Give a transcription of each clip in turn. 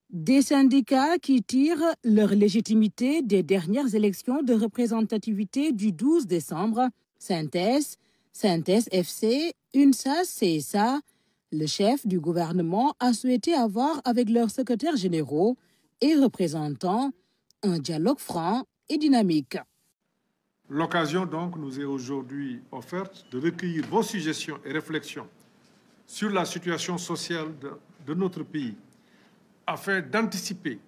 Des syndicats qui tirent leur légitimité des dernières élections de représentativité du 12 décembre, Synthèse, Synthèse FC, UNSAS, CSA, le chef du gouvernement a souhaité avoir avec leurs secrétaires généraux et représentants un dialogue franc et dynamique. L'occasion donc nous est aujourd'hui offerte de recueillir vos suggestions et réflexions sur la situation sociale de notre pays, afin d'anticiper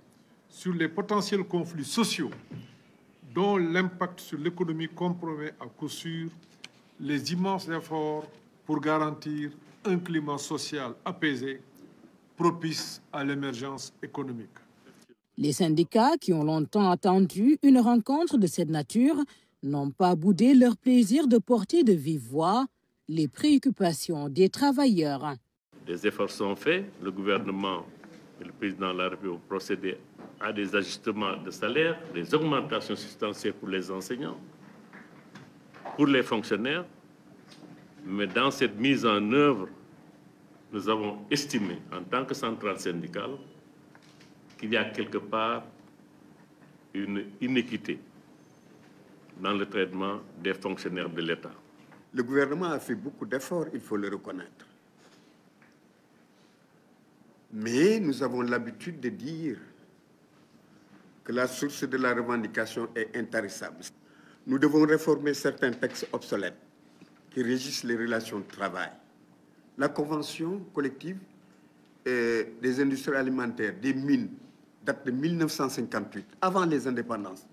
sur les potentiels conflits sociaux dont l'impact sur l'économie compromet à coup sûr les immenses efforts pour garantir un climat social apaisé, propice à l'émergence économique. Les syndicats qui ont longtemps attendu une rencontre de cette nature n'ont pas boudé leur plaisir de porter de vive voix les préoccupations des travailleurs. Des efforts sont faits, le gouvernement et le président de la République ont procédé à des ajustements de salaire, des augmentations substantielles pour les enseignants, pour les fonctionnaires. Mais dans cette mise en œuvre, nous avons estimé, en tant que centrale syndicale, qu'il y a quelque part une inéquité dans le traitement des fonctionnaires de l'État. Le gouvernement a fait beaucoup d'efforts, il faut le reconnaître. Mais nous avons l'habitude de dire que la source de la revendication est intarissable. Nous devons réformer certains textes obsolètes qui régissent les relations de travail. La convention collective des industries alimentaires, des mines, date de 1958, avant les indépendances.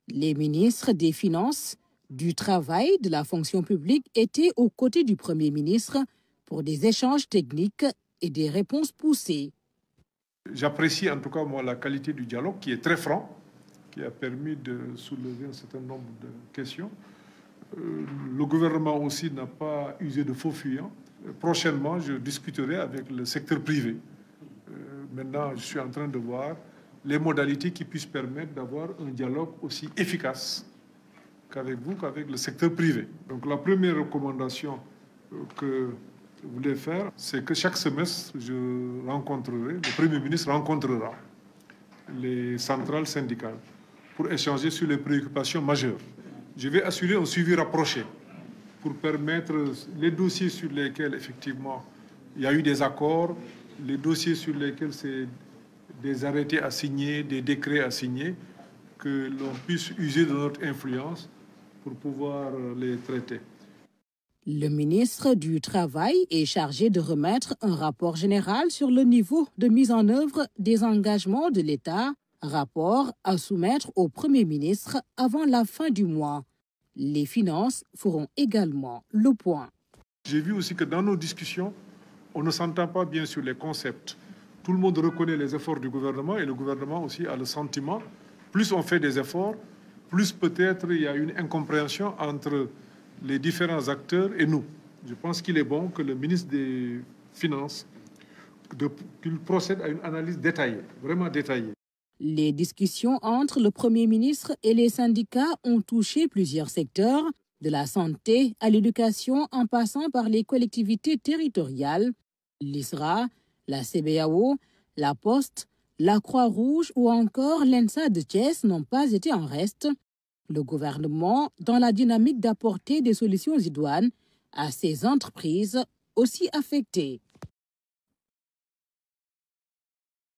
Les ministres des Finances, du Travail, de la fonction publique étaient aux côtés du Premier ministre pour des échanges techniques et des réponses poussées. J'apprécie en tout cas moi la qualité du dialogue qui est très franc, qui a permis de soulever un certain nombre de questions. Le gouvernement aussi n'a pas usé de faux fuyants. Prochainement, je discuterai avec le secteur privé. Maintenant, je suis en train de voir les modalités qui puissent permettre d'avoir un dialogue aussi efficace qu'avec vous, qu'avec le secteur privé. Donc la première recommandation que je voulais faire, c'est que chaque semestre, le Premier ministre rencontrera les centrales syndicales pour échanger sur les préoccupations majeures. Je vais assurer un suivi rapproché pour permettre les dossiers sur lesquels, effectivement, il y a eu des accords, les dossiers sur lesquels c'est des arrêtés à signer, des décrets à signer, que l'on puisse user de notre influence pour pouvoir les traiter. Le ministre du Travail est chargé de remettre un rapport général sur le niveau de mise en œuvre des engagements de l'État, rapport à soumettre au Premier ministre avant la fin du mois. Les finances feront également le point. J'ai vu aussi que dans nos discussions, on ne s'entend pas bien sur les concepts. Tout le monde reconnaît les efforts du gouvernement et le gouvernement aussi a le sentiment, plus on fait des efforts, plus peut-être il y a une incompréhension entre les différents acteurs et nous. Je pense qu'il est bon que le ministre des Finances qu'il procède à une analyse détaillée, vraiment détaillée. Les discussions entre le Premier ministre et les syndicats ont touché plusieurs secteurs, de la santé à l'éducation en passant par les collectivités territoriales, l'ISRA, la CBAO, la Poste, la Croix-Rouge ou encore l'ENSA de Thiès n'ont pas été en reste. Le gouvernement, dans la dynamique d'apporter des solutions idoines à ces entreprises aussi affectées.